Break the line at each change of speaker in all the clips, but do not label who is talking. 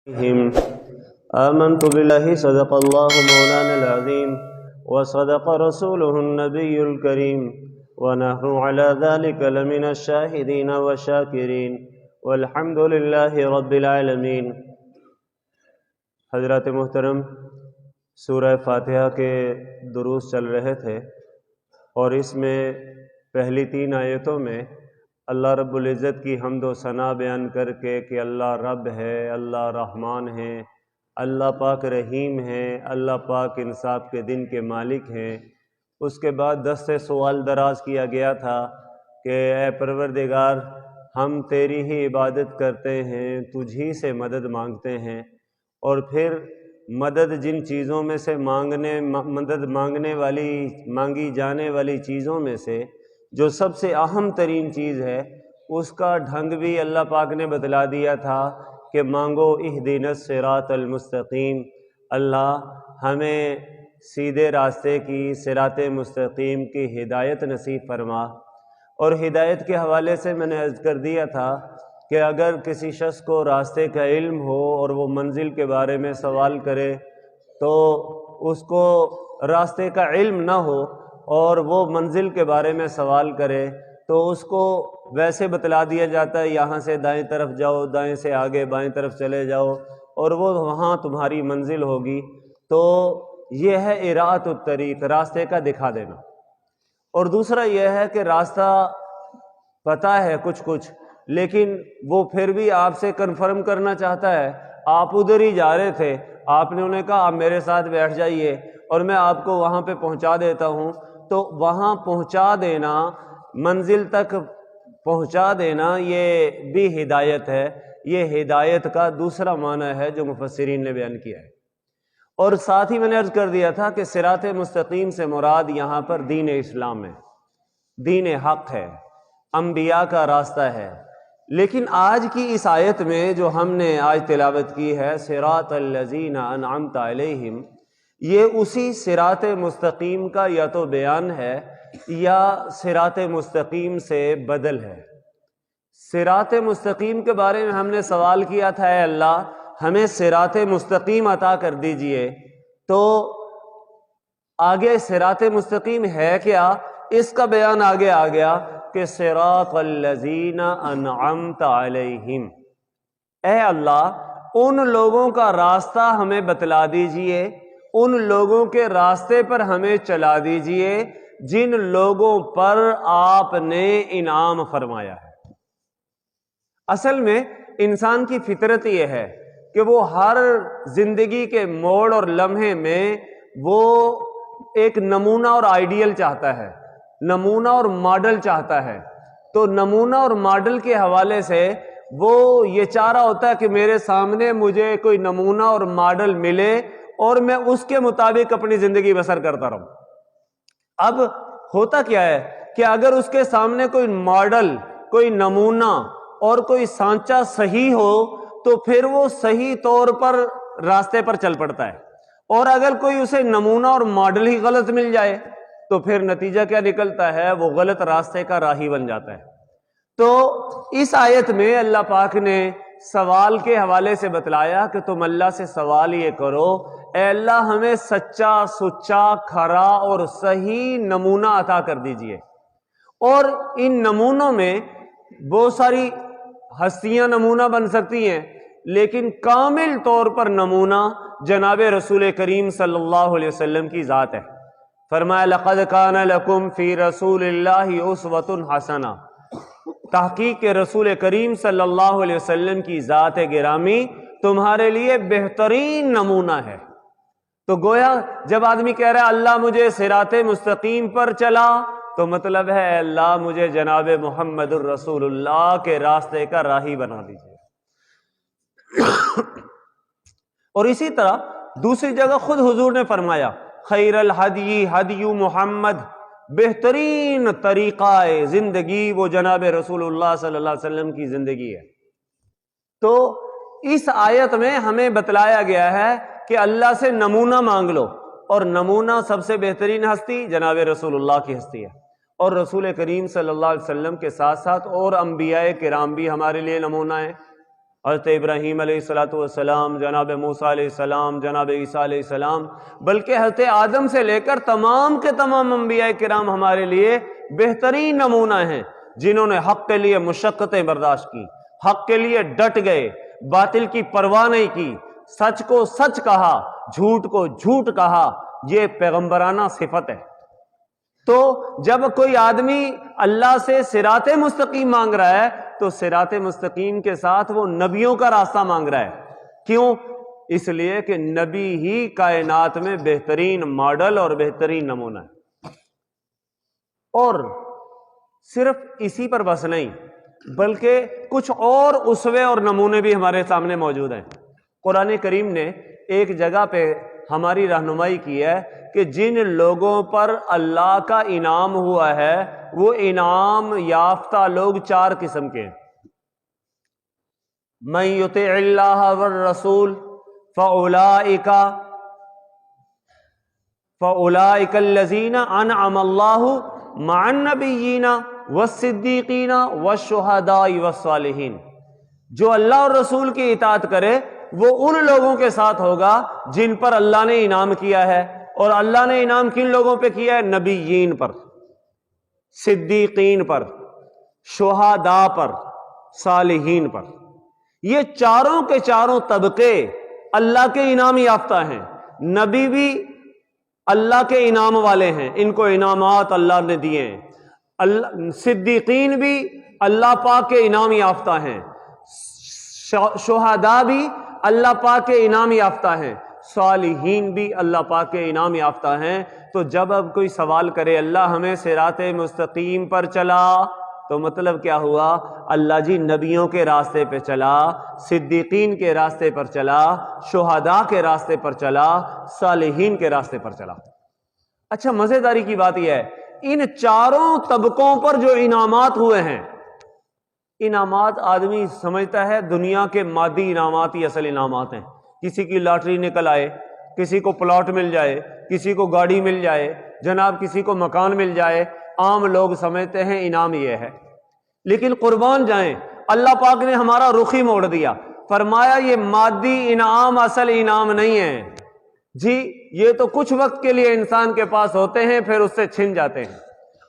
آمنت بالله صدق الله مولانا العظيم وصدق رسوله النبي الكريم ونحن على ذلك لمن الشاهدين والشاكرين والحمد لله رب العالمين۔ حضرات محترم، سورہ فاتحہ کے دروس چل رہے تھے اور اس میں پہلی 3 آیتوں میں اللہ رب العزت کی حمد و ثنا بیان کر کے کہ اللہ رب ہے، اللہ رحمان ہے، اللہ پاک رحیم ہے، اللہ پاک انصاف کے دن کے مالک ہیں۔ اس کے بعد 10 سے سوال دراز کیا گیا تھا کہ اے پروردگار، ہم تیری ہی عبادت کرتے ہیں، تجھ ہی سے مدد مانگتے ہیں، اور پھر مدد جن چیزوں میں سے مانگی جانے والی چیزوں میں سے جو سب سے اہم ترین چیز ہے، اس کا ڈھنگ بھی اللہ پاک نے بتلا دیا تھا کہ مانگو اہدنا الصراط المستقیم، اللہ ہمیں سیدھے راستے کی، صراط مستقیم کی ہدایت نصیب فرما۔ اور ہدایت کے حوالے سے میں نے عرض کر دیا تھا کہ اگر کسی شخص کو راستے کا علم ہو اور وہ منزل کے بارے میں سوال کرے تو اس کو راستے کا علم نہ ہو اور وہ منزل کے بارے میں سوال کرے تو اس کو ویسے بتلا دیا جاتا ہے یہاں سے دائیں طرف جاؤ، دائیں سے آگے بائیں طرف چلے جاؤ اور وہ وہاں تمہاری منزل ہوگی۔ تو یہ ہے اراۃ الطریق، راستے کا دکھا دینا۔ اور دوسرا یہ ہے کہ راستہ پتہ ہے کچھ لیکن وہ پھر بھی آپ سے کنفرم کرنا چاہتا ہے۔ آپ ادھر ہی جا رہے تھے، آپ نے انہیں کہا آپ میرے ساتھ بیٹھ جائیے اور میں آپ کو وہاں پہ پہنچا دیتا ہوں، تو وہاں پہنچا دینا، منزل تک پہنچا دینا، یہ بھی ہدایت ہے۔ یہ ہدایت کا دوسرا معنی ہے جو مفسرین نے بیان کیا ہے۔ اور ساتھ ہی میں نے عرض کر دیا تھا کہ صراط مستقیم سے مراد یہاں پر دین اسلام ہے، دین حق ہے، انبیاء کا راستہ ہے۔ لیکن آج کی اس آیت میں جو ہم نے آج تلاوت کی ہے، صراط الذین انعمت علیہم، یہ اسی صراط مستقیم کا یا تو بیان ہے یا صراط مستقیم سے بدل ہے۔ صراط مستقیم کے بارے میں ہم نے سوال کیا تھا، اے اللہ ہمیں صراط مستقیم عطا کر دیجئے، تو آگے صراط مستقیم ہے کیا، اس کا بیان آگے آ گیا کہ صراط الذین انعمت علیہم، اے اللہ ان لوگوں کا راستہ ہمیں بتلا دیجئے، ان لوگوں کے راستے پر ہمیں چلا دیجئے جن لوگوں پر آپ نے انعام فرمایا ہے۔ اصل میں انسان کی فطرت یہ ہے کہ وہ ہر زندگی کے موڑ اور لمحے میں وہ ایک نمونہ اور آئیڈیل چاہتا ہے، نمونہ اور ماڈل چاہتا ہے۔ تو نمونہ اور ماڈل کے حوالے سے وہ یہ چاہ رہا ہوتا ہے کہ میرے سامنے مجھے کوئی نمونہ اور ماڈل ملے اور میں اس کے مطابق اپنی زندگی بسر کرتا رہوں۔ اب ہوتا کیا ہے کہ اگر اس کے سامنے کوئی ماڈل، کوئی نمونہ اور کوئی سانچہ صحیح ہو تو پھر وہ صحیح طور پر راستے پر چل پڑتا ہے، اور اگر کوئی اسے نمونہ اور ماڈل ہی غلط مل جائے تو پھر نتیجہ کیا نکلتا ہے، وہ غلط راستے کا راہی بن جاتا ہے۔ تو اس آیت میں اللہ پاک نے سوال کے حوالے سے بتلایا کہ تم اللہ سے سوال یہ کرو، اے اللہ ہمیں سچا، سچا، کھرا اور صحیح نمونہ عطا کر دیجئے۔ اور ان نمونوں میں بہت ساری ہستیاں نمونہ بن سکتی ہیں، لیکن کامل طور پر نمونہ جناب رسول کریم صلی اللہ علیہ وسلم کی ذات ہے۔ فرمایا لقد کان لکم فی رسول اللہ اسوۃ حسنہ، تحقیق کہ رسول کریم صلی اللہ علیہ وسلم کی ذات گرامی تمہارے لیے بہترین نمونہ ہے۔ تو گویا جب آدمی کہہ رہا ہے اللہ مجھے صراط مستقیم پر چلا، تو مطلب ہے اے اللہ مجھے جناب محمد الرسول اللہ کے راستے کا راہی بنا دیجیے۔ اور اسی طرح دوسری جگہ خود حضور نے فرمایا خیر الہدی ہدی محمد، بہترین طریقہ زندگی وہ جناب رسول اللہ صلی اللہ علیہ وسلم کی زندگی ہے۔ تو اس آیت میں ہمیں بتلایا گیا ہے کہ اللہ سے نمونہ مانگ لو، اور نمونہ سب سے بہترین ہستی جناب رسول اللہ کی ہستی ہے، اور رسول کریم صلی اللہ علیہ وسلم کے ساتھ ساتھ اور انبیاء کرام بھی ہمارے لیے نمونہ ہیں۔ حضرت ابراہیم علیہ السلام، جناب موسیٰ علیہ السلام، جناب عیسیٰ علیہ السلام، بلکہ حضرت آدم سے لے کر تمام کے تمام انبیاء کرام ہمارے لیے بہترین نمونہ ہیں، جنہوں نے حق کے لیے مشقتیں برداشت کی، حق کے لیے ڈٹ گئے، باطل کی پرواہ نہیں کی، سچ کو سچ کہا، جھوٹ کو جھوٹ کہا۔ یہ پیغمبرانہ صفت ہے۔ تو جب کوئی آدمی اللہ سے صراط مستقیم مانگ رہا ہے تو صراط مستقیم کے ساتھ وہ نبیوں کا راستہ مانگ رہا ہے۔ کیوں؟ اس لیے کہ نبی ہی کائنات میں بہترین ماڈل اور بہترین نمونہ ہے۔ اور صرف اسی پر بس نہیں، بلکہ کچھ اور اسوے اور نمونے بھی ہمارے سامنے موجود ہیں۔ قرآن کریم نے ایک جگہ پہ ہماری رہنمائی کی ہے کہ جن لوگوں پر اللہ کا انعام ہوا ہے وہ انعام یافتہ لوگ 4 قسم کے ہیں۔ من یطع اللہ والرسول فاولئک الذین انعم اللہ مع النبیین والصدیقین والشہداء والصالحین۔ جو اللہ اور رسول کی اطاعت کرے وہ ان لوگوں کے ساتھ ہوگا جن پر اللہ نے انعام کیا ہے، اور اللہ نے انعام کن لوگوں پہ کیا ہے؟ نبیین پر، صدیقین پر، شہداء پر، صالحین پر۔ یہ چاروں کے چاروں طبقے اللہ کے انعام یافتہ ہیں۔ نبی بھی اللہ کے انعام والے ہیں، ان کو انعامات اللہ نے دیے ہیں۔ صدیقین بھی اللہ پاک کے انعام یافتہ ہیں، شہداء بھی اللہ پاک کے انعام یافتہ ہیں، صالحین بھی اللہ پاک کے انعام یافتہ ہیں۔ تو جب اب کوئی سوال کرے اللہ ہمیں صراط مستقیم پر چلا، تو مطلب کیا ہوا؟ اللہ جی نبیوں کے راستے پہ چلا، صدیقین کے راستے پر چلا، شہداء کے راستے پر چلا، صالحین کے راستے پر چلا۔ اچھا، مزیداری کی بات یہ ہے، ان چاروں طبقوں پر جو انعامات ہوئے ہیں، انعامات آدمی سمجھتا ہے دنیا کے مادی انعامات ہی اصل انعامات ہیں۔ کسی کی لاٹری نکل آئے، کسی کو پلاٹ مل جائے، کسی کو گاڑی مل جائے، جناب کسی کو مکان مل جائے، عام لوگ سمجھتے ہیں انعام یہ ہے۔ لیکن قربان جائیں، اللہ پاک نے ہمارا رخ ہی موڑ دیا، فرمایا یہ مادی انعام اصل انعام نہیں ہے جی، یہ تو کچھ وقت کے لیے انسان کے پاس ہوتے ہیں پھر اس سے چھن جاتے ہیں۔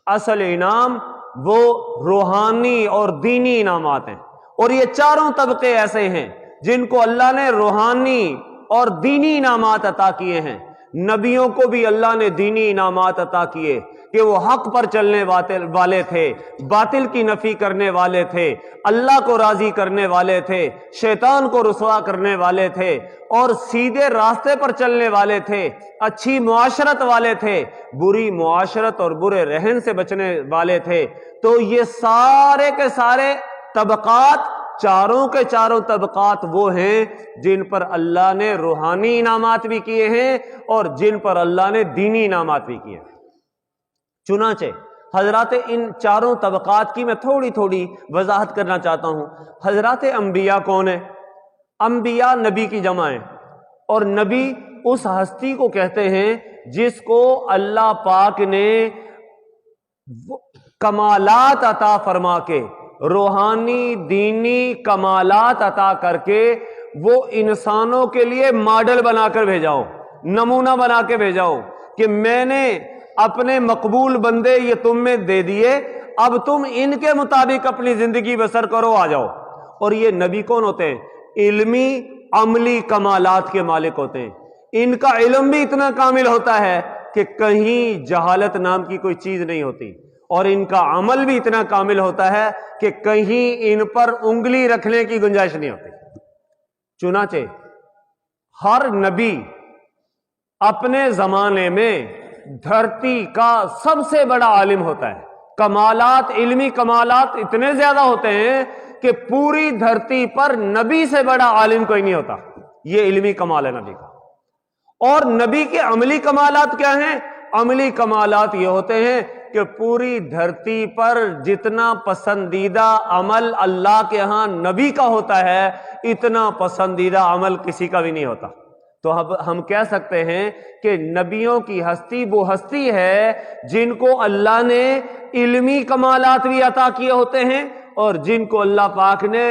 اصل انعام وہ روحانی اور دینی انعامات ہیں، اور یہ چاروں طبقے ایسے ہیں جن کو اللہ نے روحانی اور دینی انعامات عطا کیے ہیں۔ نبیوں کو بھی اللہ نے دینی انعامات عطا کیے کہ وہ حق پر چلنے والے تھے، باطل کی نفی کرنے والے تھے، اللہ کو راضی کرنے والے تھے، شیطان کو رسوا کرنے والے تھے، اور سیدھے راستے پر چلنے والے تھے، اچھی معاشرت والے تھے، بری معاشرت اور برے رہن سے بچنے والے تھے۔ تو یہ سارے کے سارے طبقات، چاروں کے چاروں طبقات وہ ہیں جن پر اللہ نے روحانی انعامات بھی کیے ہیں اور جن پر اللہ نے دینی انعامات بھی کیے ہیں۔ چنانچہ حضرات ان چاروں طبقات کی میں تھوڑی تھوڑی وضاحت کرنا چاہتا ہوں۔ حضرات انبیاء کون ہیں؟ انبیاء نبی کی جمع ہیں، اور نبی اس ہستی کو کہتے ہیں جس کو اللہ پاک نے کمالات عطا فرما کے، روحانی دینی کمالات عطا کر کے وہ انسانوں کے لیے ماڈل بنا کر بھیجاؤ، نمونہ بنا کے بھیجاؤ کہ میں نے اپنے مقبول بندے یہ تم میں دے دیے، اب تم ان کے مطابق اپنی زندگی بسر کرو، آ جاؤ۔ اور یہ نبی کون ہوتے ہیں؟ علمی عملی کمالات کے مالک ہوتے ہیں۔ ان کا علم بھی اتنا کامل ہوتا ہے کہ کہیں جہالت نام کی کوئی چیز نہیں ہوتی، اور ان کا عمل بھی اتنا کامل ہوتا ہے کہ کہیں ان پر انگلی رکھنے کی گنجائش نہیں ہوتی۔ چنانچہ ہر نبی اپنے زمانے میں دھرتی کا سب سے بڑا عالم ہوتا ہے۔ کمالات، علمی کمالات اتنے زیادہ ہوتے ہیں کہ پوری دھرتی پر نبی سے بڑا عالم کوئی نہیں ہوتا۔ یہ علمی کمال ہے نبی کا۔ اور نبی کے عملی کمالات کیا ہیں؟ عملی کمالات یہ ہوتے ہیں کہ پوری دھرتی پر جتنا پسندیدہ عمل اللہ کے ہاں نبی کا ہوتا ہے، اتنا پسندیدہ عمل کسی کا بھی نہیں ہوتا۔ تو اب ہم کہہ سکتے ہیں کہ نبیوں کی ہستی وہ ہستی ہے جن کو اللہ نے علمی کمالات بھی عطا کیے ہوتے ہیں، اور جن کو اللہ پاک نے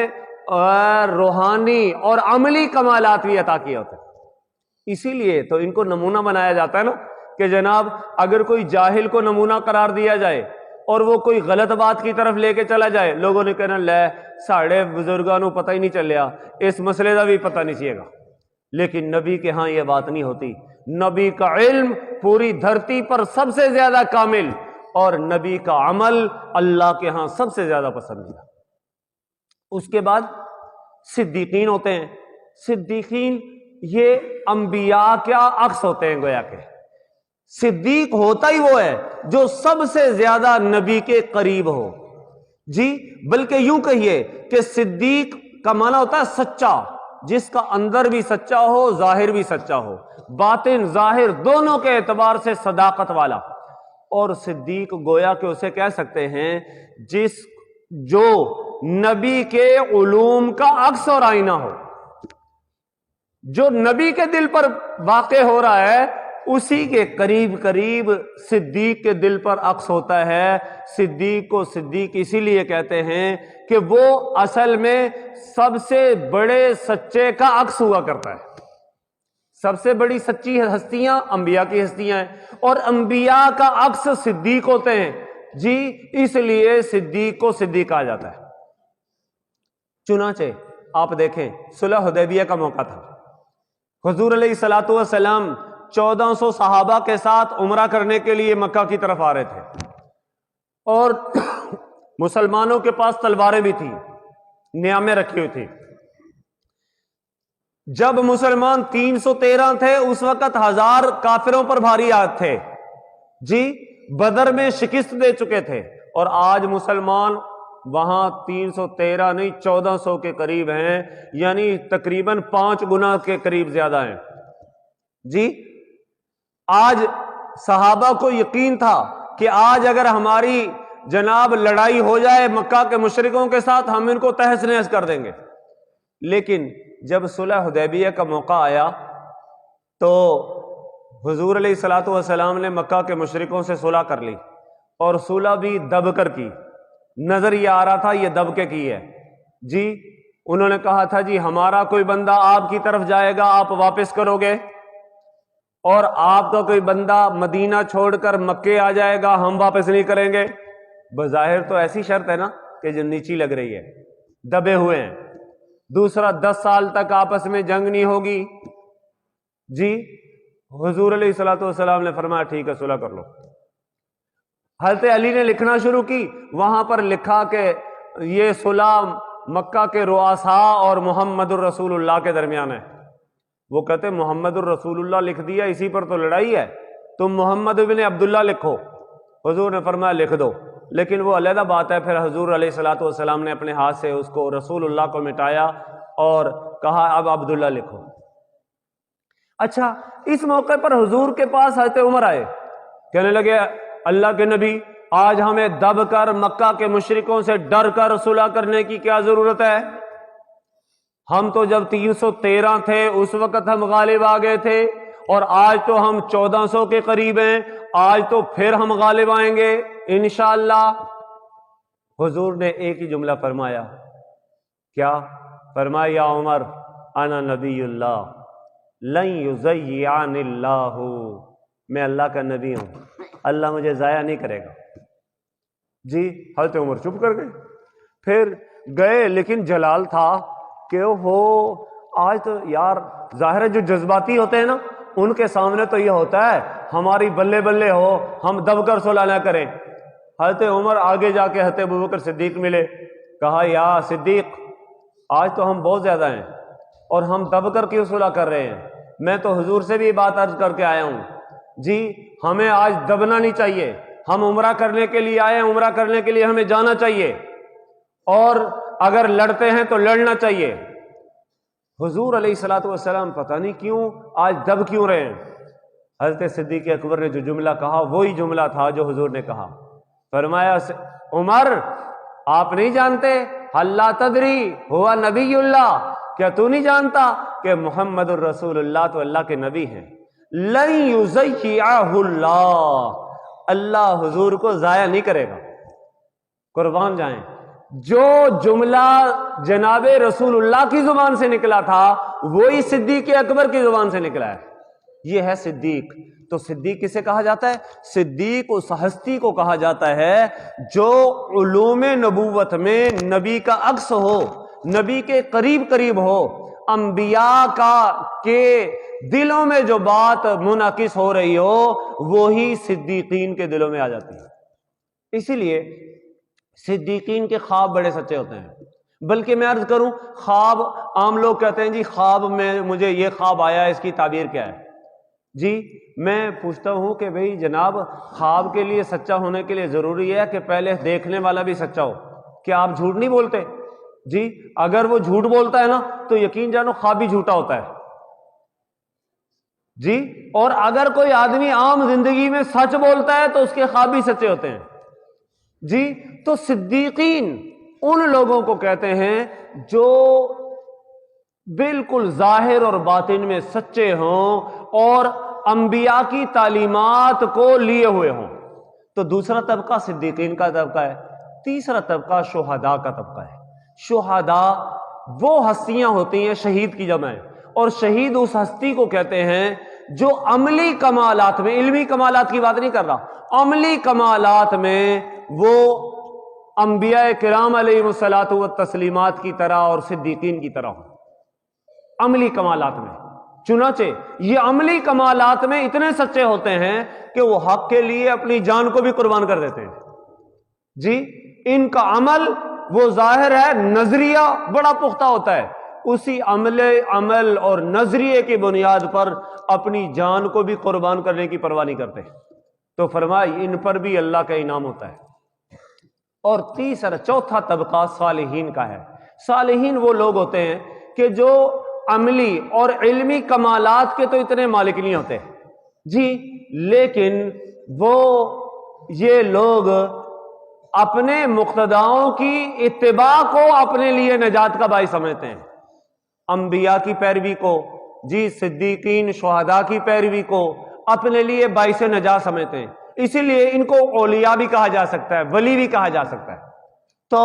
روحانی اور عملی کمالات بھی عطا کیے ہوتے ہیں۔ اسی لیے تو ان کو نمونہ بنایا جاتا ہے نا کہ جناب اگر کوئی جاہل کو نمونہ قرار دیا جائے اور وہ کوئی غلط بات کی طرف لے کے چلا جائے، لوگوں نے کہنا لے ساڑھے بزرگانوں پتہ ہی نہیں چلیا، اس مسئلے کا بھی پتہ نہیں چلے گا۔ لیکن نبی کے ہاں یہ بات نہیں ہوتی۔ نبی کا علم پوری دھرتی پر سب سے زیادہ کامل، اور نبی کا عمل اللہ کے ہاں سب سے زیادہ پسندیدہ۔ اس کے بعد صدیقین ہوتے ہیں۔ صدیقین یہ انبیاء کیا عکس ہوتے ہیں گویا کہ۔ صدیق ہوتا ہی وہ ہے جو سب سے زیادہ نبی کے قریب ہو، جی بلکہ یوں کہیے کہ صدیق کا معنی ہوتا ہے سچا، جس کا اندر بھی سچا ہو ظاہر بھی سچا ہو، باطن ظاہر دونوں کے اعتبار سے صداقت والا۔ اور صدیق گویا کہ اسے کہہ سکتے ہیں جو نبی کے علوم کا عکس اور آئینہ ہو، جو نبی کے دل پر واقع ہو رہا ہے اسی کے قریب قریب صدیق کے دل پر عکس ہوتا ہے۔ صدیق کو صدیق اسی لیے کہتے ہیں کہ وہ اصل میں سب سے بڑے سچے کا عکس ہوا کرتا ہے۔ سب سے بڑی سچی ہستیاں انبیاء کی ہستیاں ہیں، اور انبیاء کا عکس صدیق ہوتے ہیں، جی اس لیے صدیق کو صدیق کہا جاتا ہے۔ چنانچہ آپ دیکھیں صلح حدیبیہ کا موقع تھا، حضور علیہ الصلوۃ والسلام 1400 صحابہ کے ساتھ عمرہ کرنے کے لیے مکہ کی طرف آ رہے تھے، اور مسلمانوں کے پاس تلواریں بھی تھیں، نیامیں رکھی ہوئی تھی۔ جب مسلمان 313 تھے اس وقت 1000 کافروں پر بھاری آئے تھے، جی بدر میں شکست دے چکے تھے، اور آج مسلمان وہاں 313 نہیں 1400 کے قریب ہیں، یعنی تقریباً 5 گنا کے قریب زیادہ ہیں۔ جی آج صحابہ کو یقین تھا کہ آج اگر ہماری جناب لڑائی ہو جائے مکہ کے مشرکوں کے ساتھ ہم ان کو تہس نہس کر دیں گے، لیکن جب صلح حدیبیہ کا موقع آیا تو حضور علیہ الصلوۃ والسلام نے مکہ کے مشرکوں سے صلح کر لی، اور صلح بھی دب کر کی، نظر یہ آ رہا تھا یہ دب کے کی ہے۔ جی انہوں نے کہا تھا جی ہمارا کوئی بندہ آپ کی طرف جائے گا آپ واپس کرو گے، اور آپ کا کوئی بندہ مدینہ چھوڑ کر مکے آ جائے گا ہم واپس نہیں کریں گے۔ بظاہر تو ایسی شرط ہے نا کہ جو نیچی لگ رہی ہے، دبے ہوئے ہیں۔ دوسرا 10 سال تک آپس میں جنگ نہیں ہوگی۔ جی حضور علیہ الصلوۃ والسلام نے فرمایا ٹھیک ہے صلح کر لو۔ حضرت علی نے لکھنا شروع کی، وہاں پر لکھا کہ یہ صلح مکہ کے رؤساء اور محمد الرسول اللہ کے درمیان ہے۔ وہ کہتے محمد الرسول اللہ لکھ دیا، اسی پر تو لڑائی ہے، تم محمد بن عبداللہ لکھو۔ حضور نے فرمایا لکھ دو، لیکن وہ علیحدہ بات ہے۔ پھر حضور علیہ الصلوۃ والسلام نے اپنے ہاتھ سے اس کو رسول اللہ کو مٹایا اور کہا اب عبداللہ لکھو۔ اچھا اس موقع پر حضور کے پاس حضرت عمر آئے، کہنے لگے اللہ کے نبی آج ہمیں دب کر مکہ کے مشرکوں سے ڈر کر صلح کرنے کی کیا ضرورت ہے؟ ہم تو جب 313 تھے اس وقت ہم غالب آ گئے تھے، اور آج تو ہم 1400 کے قریب ہیں، آج تو پھر ہم غالب آئیں گے انشاءاللہ۔ حضور نے ایک ہی جملہ فرمایا، کیا فرمایا؟ یا عمر انا نبی اللہ لن یضیعن اللہ، میں اللہ کا نبی ہوں، اللہ مجھے ضائع نہیں کرے گا۔ جی حضرت عمر چپ کر گئے، پھر گئے، لیکن جلال تھا کہ ہو آج تو یار ظاہر ہے جو جذباتی ہوتے ہیں نا ان کے سامنے تو یہ ہوتا ہے ہماری بلے بلے ہو، ہم دب کر صلح نہ کریں۔ حضرت عمر آگے جا کے حضرت ابوبکر صدیق ملے، کہا یا صدیق آج تو ہم بہت زیادہ ہیں اور ہم دب کر کیوں صلح کر رہے ہیں؟ میں تو حضور سے بھی بات عرض کر کے آیا ہوں، جی ہمیں آج دبنا نہیں چاہیے، ہم عمرہ کرنے کے لیے آئے ہیں، عمرہ کرنے کے لیے ہمیں جانا چاہیے، اور اگر لڑتے ہیں تو لڑنا چاہیے۔ حضور علیہ الصلوۃ والسلام پتہ نہیں کیوں آج دب کیوں رہے ہیں۔ حضرت صدیق اکبر نے جو جملہ کہا وہی جملہ تھا جو حضور نے کہا، فرمایا عمر آپ نہیں جانتے اللہ تدری ہوا نبی اللہ، کیا تو نہیں جانتا کہ محمد الرسول اللہ تو اللہ کے نبی ہیں؟ لن یضیعہ اللہ، اللہ حضور کو ضائع نہیں کرے گا۔ قربان جائیں جو جملہ جناب رسول اللہ کی زبان سے نکلا تھا وہی صدیق اکبر کی زبان سے نکلا ہے، یہ ہے صدیق۔ تو صدیق کسے کہا جاتا ہے؟ صدیق اس ہستی کو کہا جاتا ہے جو علوم نبوت میں نبی کا عکس ہو، نبی کے قریب قریب ہو، انبیاء کے دلوں میں جو بات منعکس ہو رہی ہو وہی صدیقین کے دلوں میں آ جاتی ہے۔ اسی لیے صدیقین کے خواب بڑے سچے ہوتے ہیں۔ بلکہ میں عرض کروں، خواب عام لوگ کہتے ہیں جی خواب میں مجھے یہ خواب آیا، اس کی تعبیر کیا ہے؟ جی میں پوچھتا ہوں کہ بھئی جناب خواب کے لیے سچا ہونے کے لیے ضروری ہے کہ پہلے دیکھنے والا بھی سچا ہو؟ کیا آپ جھوٹ نہیں بولتے؟ جی اگر وہ جھوٹ بولتا ہے نا تو یقین جانو خواب بھی جھوٹا ہوتا ہے۔ جی اور اگر کوئی آدمی عام زندگی میں سچ بولتا ہے تو اس کے خواب بھی سچے ہوتے ہیں۔ جی تو صدیقین ان لوگوں کو کہتے ہیں جو بالکل ظاہر اور باطن میں سچے ہوں اور انبیاء کی تعلیمات کو لیے ہوئے ہوں۔ تو دوسرا طبقہ صدیقین کا طبقہ ہے۔ تیسرا طبقہ شہداء کا طبقہ ہے۔ شہداء وہ ہستیاں ہوتی ہیں، شہید کی جمع ہے، اور شہید اس ہستی کو کہتے ہیں جو عملی کمالات میں، علمی کمالات کی بات نہیں کر رہا، عملی کمالات میں وہ انبیاء کرام علیہ الصلوۃ والتسلیمات کی طرح اور صدیقین کی طرح ہو، عملی کمالات میں۔ چنانچہ یہ عملی کمالات میں اتنے سچے ہوتے ہیں کہ وہ حق کے لیے اپنی جان کو بھی قربان کر دیتے ہیں۔ جی ان کا عمل وہ ظاہر ہے، نظریہ بڑا پختہ ہوتا ہے، اسی عمل اور نظریے کی بنیاد پر اپنی جان کو بھی قربان کرنے کی پرواہ نہیں کرتے۔ تو فرمائی ان پر بھی اللہ کا انعام ہوتا ہے۔ اور چوتھا طبقہ صالحین کا ہے۔ صالحین وہ لوگ ہوتے ہیں کہ جو عملی اور علمی کمالات کے تو اتنے مالک نہیں ہوتے جی، لیکن وہ یہ لوگ اپنے مقتداؤں کی اتباع کو اپنے لیے نجات کا باعث سمجھتے ہیں، انبیاء کی پیروی کو، جی صدیقین شہداء کی پیروی کو اپنے لیے باعث نجات سمجھتے ہیں، اسی لیے ان کو اولیاء بھی کہا جا سکتا ہے، ولی بھی کہا جا سکتا ہے۔ تو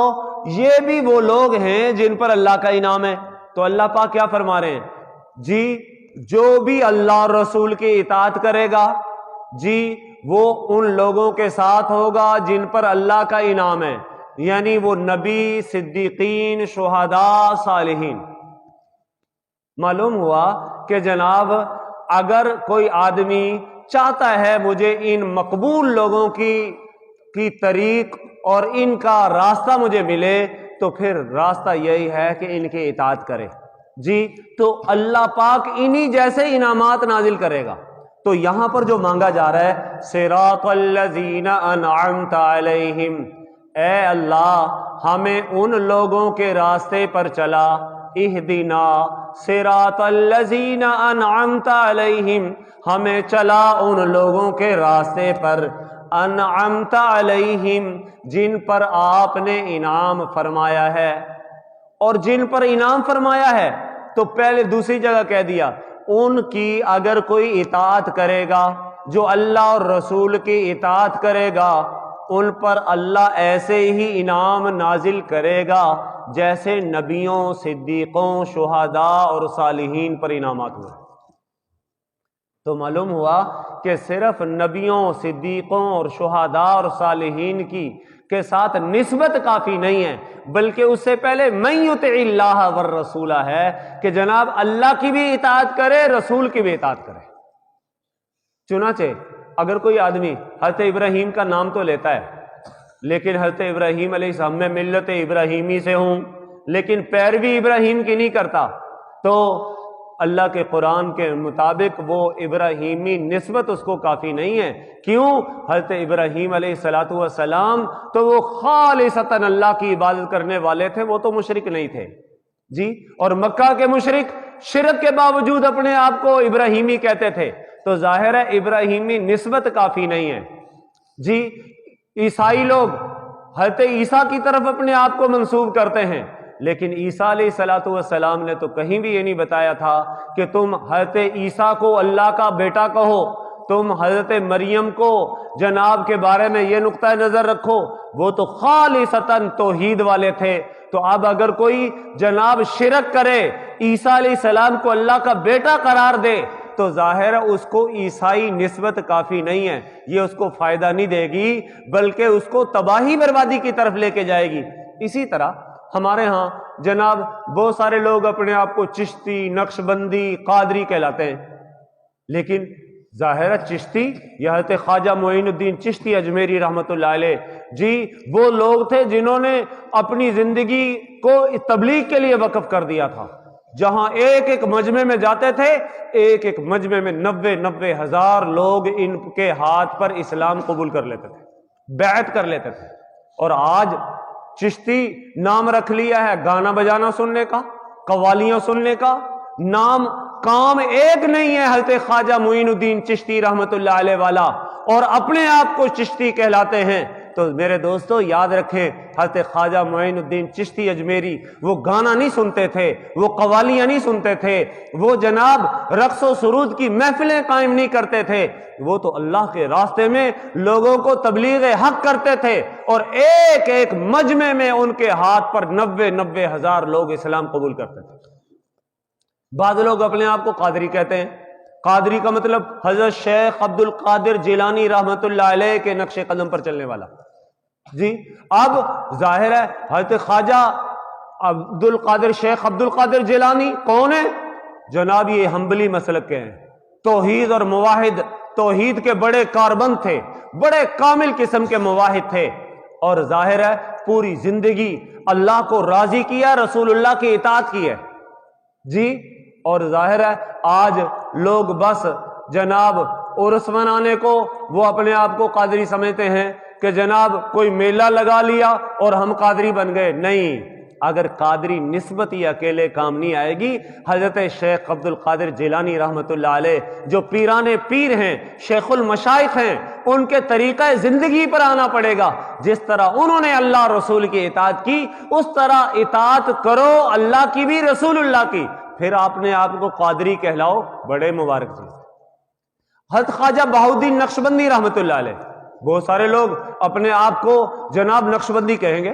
یہ بھی وہ لوگ ہیں جن پر اللہ کا انعام ہے۔ تو اللہ پاک کیا فرما رہے ہیں؟ جی جو بھی اللہ اور رسول کی اطاعت کرے گا جی وہ ان لوگوں کے ساتھ ہوگا جن پر اللہ کا انعام ہے، یعنی وہ نبی، صدیقین، شہداء، صالحین۔ معلوم ہوا کہ جناب اگر کوئی آدمی چاہتا ہے مجھے ان مقبول لوگوں کی طریق اور ان کا راستہ مجھے ملے تو پھر راستہ یہی ہے کہ ان کی اطاعت کرے جی، تو اللہ پاک انہی جیسے انعامات نازل کرے گا۔ تو یہاں پر جو مانگا جا رہا ہے صراط الذین انعمت علیہم، اے اللہ ہمیں ان لوگوں کے راستے پر چلا، اہدنا صراط الذین انعمت علیہم، ہمیں چلا ان لوگوں کے راستے پر، انعمت علیہم جن پر آپ نے انعام فرمایا ہے۔ اور جن پر انعام فرمایا ہے تو پہلے دوسری جگہ کہہ دیا ان کی اگر کوئی اطاعت کرے گا، جو اللہ اور رسول کی اطاعت کرے گا ان پر اللہ ایسے ہی انعام نازل کرے گا جیسے نبیوں، صدیقوں، شہداء اور صالحین پر انعامات ہوئے۔ تو معلوم ہوا کہ صرف نبیوں، صدیقوں اور شہداء اور صالحین کے ساتھ نسبت کافی نہیں ہے، بلکہ اس سے پہلے من یطع اللہ والرسول ہے کہ جناب اللہ کی بھی اطاعت کرے، رسول کی بھی اطاعت کرے۔ چنانچہ اگر کوئی آدمی حضرت ابراہیم کا نام تو لیتا ہے لیکن حضرت ابراہیم علیہ السلام میں ملت ابراہیمی سے ہوں لیکن پیروی ابراہیم کی نہیں کرتا، تو اللہ کے قرآن کے مطابق وہ ابراہیمی نسبت اس کو کافی نہیں ہے۔ کیوں؟ حضرت ابراہیم علیہ الصلوۃ والسلام تو وہ خالصتاً اللہ کی عبادت کرنے والے تھے، وہ تو مشرک نہیں تھے جی، اور مکہ کے مشرک شرک کے باوجود اپنے آپ کو ابراہیمی کہتے تھے، تو ظاہر ہے ابراہیمی نسبت کافی نہیں ہے جی۔ عیسائی لوگ حضرت عیسیٰ کی طرف اپنے آپ کو منسوب کرتے ہیں، لیکن عیسیٰ علیہ الصلوۃ والسلام نے تو کہیں بھی یہ نہیں بتایا تھا کہ تم حضرت عیسیٰ کو اللہ کا بیٹا کہو، تم حضرت مریم کو جناب کے بارے میں یہ نقطہ نظر رکھو، وہ تو خالصتاً توحید والے تھے، تو اب اگر کوئی جناب شرک کرے، عیسیٰ علیہ السلام کو اللہ کا بیٹا قرار دے، تو ظاہر ہے اس کو عیسائی نسبت کافی نہیں ہے، یہ اس کو فائدہ نہیں دے گی بلکہ اس کو تباہی بربادی کی طرف لے کے جائے گی۔ اسی طرح ہمارے ہاں جناب بہت سارے لوگ اپنے آپ کو چشتی، نقش بندی، قادری کہلاتے ہیں، لیکن ظاہر ہے چشتی یہ حضرت خواجہ معین الدین چشتی اجمیری رحمۃ اللہ علیہ جی وہ لوگ تھے جنہوں نے اپنی زندگی کو تبلیغ کے لیے وقف کر دیا تھا۔ جہاں ایک ایک مجمع میں جاتے تھے، ایک ایک مجمع میں 90 ہزار لوگ ان کے ہاتھ پر اسلام قبول کر لیتے تھے، بیعت کر لیتے تھے۔ اور آج چشتی نام رکھ لیا ہے گانا بجانا سننے کا، قوالیاں سننے کا، نام کام ایک نہیں ہے حضرت خواجہ معین الدین چشتی رحمت اللہ علیہ والا، اور اپنے آپ کو چشتی کہلاتے ہیں۔ تو میرے دوستو یاد رکھیں، حضرت خواجہ معین الدین چشتی اجمیری وہ گانا نہیں سنتے تھے، وہ قوالیاں نہیں سنتے تھے، وہ جناب رقص و سرود کی محفلیں قائم نہیں کرتے تھے، وہ تو اللہ کے راستے میں لوگوں کو تبلیغ حق کرتے تھے، اور ایک ایک مجمع میں ان کے ہاتھ پر 90 ہزار لوگ اسلام قبول کرتے تھے۔ بعض لوگ اپنے آپ کو قادری کہتے ہیں، قادری کا مطلب حضرت شیخ عبد القادر جیلانی رحمت اللہ علیہ کے نقش قدم پر چلنے والا جی۔ اب ظاہر ہے حضرت خواجہ شیخ عبد القادر جیلانی کون ہے؟ جناب یہ حنبلی مسلک کے ہیں، توحید اور مواحد، توحید کے بڑے کاربند تھے، بڑے کامل قسم کے مواحد تھے، اور ظاہر ہے پوری زندگی اللہ کو راضی کیا، رسول اللہ کی اطاعت کی ہے جی۔ اور ظاہر ہے آج لوگ بس جناب عرس منانے کو وہ اپنے آپ کو قادری سمجھتے ہیں کہ جناب کوئی میلہ لگا لیا اور ہم قادری بن گئے۔ نہیں، اگر قادری نسبت ہی اکیلے کام نہیں آئے گی، حضرت شیخ عبد القادر جیلانی رحمت اللہ علیہ جو پیران پیر ہیں، شیخ المشائخ ہیں، ان کے طریقہ زندگی پر آنا پڑے گا۔ جس طرح انہوں نے اللہ رسول کی اطاعت کی، اس طرح اطاعت کرو اللہ کی بھی، رسول اللہ کی، پھر آپ نے آپ کو قادری کہلاؤ، بڑے مبارک چیز۔ حضرت خواجہ بہاؤالدین نقشبندی رحمت اللہ علیہ، بہت سارے لوگ اپنے آپ کو جناب نقشبندی کہیں گے،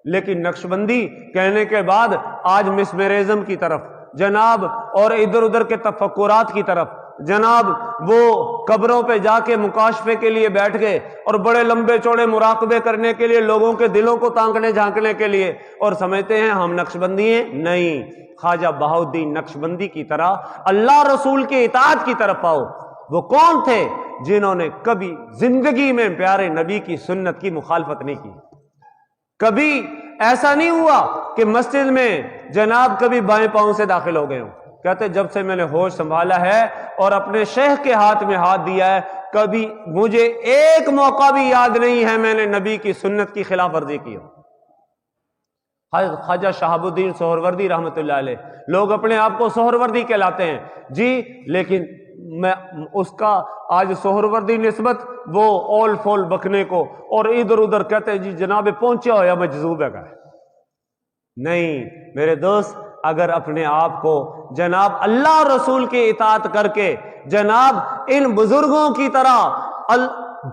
لیکن نقشبندی کہنے کے بعد آج مسمرزم کی طرف جناب اور ادھر ادھر کے تفکرات کی طرف جناب وہ قبروں پہ جا کے مکاشفے کے لیے بیٹھ گئے، اور بڑے لمبے چوڑے مراقبے کرنے کے لیے، لوگوں کے دلوں کو تانکنے جھانکنے کے لیے، اور سمجھتے ہیں ہم نقشبندی ہیں۔ نہیں، خواجہ بہاؤالدین نقشبندی کی طرح اللہ رسول کی اطاعت کی طرف آؤ۔ وہ کون تھے؟ جنہوں نے کبھی زندگی میں پیارے نبی کی سنت کی مخالفت نہیں کی۔ کبھی ایسا نہیں ہوا کہ مسجد میں جناب کبھی بائیں پاؤں سے داخل ہو گئے ہوں، کہتے جب سے میں نے ہوش سنبھالا ہے اور اپنے شیخ کے ہاتھ میں ہاتھ دیا ہے، کبھی مجھے ایک موقع بھی یاد نہیں ہے میں نے نبی کی سنت کی خلاف ورزی کی ہو۔ حضرت خواجہ شہاب الدین سہروردی رحمت اللہ علیہ، لوگ اپنے آپ کو سہروردی کہلاتے ہیں جی، لیکن میں اس کا آج سہروردی نسبت وہ اول فول بکنے کو، اور ادھر ادھر کہتے ہیں جی جناب پہنچا ہو یا مجذوب ہے۔ نہیں میرے دوست، اگر اپنے آپ کو جناب اللہ رسول کی اطاعت کر کے جناب ان بزرگوں کی طرح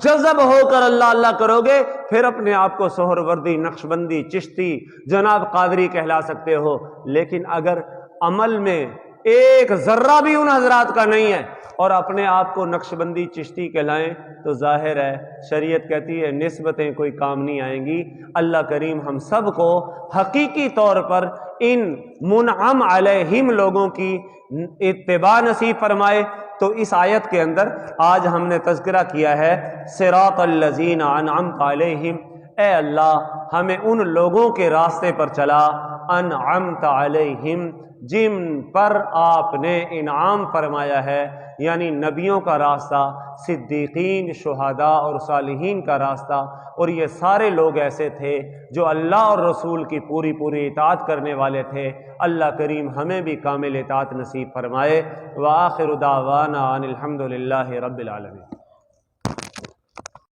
جذب ہو کر اللہ اللہ کرو گے، پھر اپنے آپ کو سہروردی، نقشبندی، چشتی، جناب قادری کہلا سکتے ہو۔ لیکن اگر عمل میں ایک ذرہ بھی ان حضرات کا نہیں ہے اور اپنے آپ کو نقشبندی، چشتی کہلائیں، تو ظاہر ہے شریعت کہتی ہے نسبتیں کوئی کام نہیں آئیں گی۔ اللہ کریم ہم سب کو حقیقی طور پر ان منعم علیہم لوگوں کی اتباع نصیب فرمائے۔ تو اس آیت کے اندر آج ہم نے تذکرہ کیا ہے صراط الذین انعمت علیہم، اے اللہ ہمیں ان لوگوں کے راستے پر چلا، انعمت علیہم جن پر آپ نے انعام فرمایا ہے، یعنی نبیوں کا راستہ، صدیقین، شہداء اور صالحین کا راستہ۔ اور یہ سارے لوگ ایسے تھے جو اللہ اور رسول کی پوری اطاعت کرنے والے تھے۔ اللہ کریم ہمیں بھی کامل اطاعت نصیب فرمائے۔ وآخر دعوانا ان الحمد للہ رب العالمین۔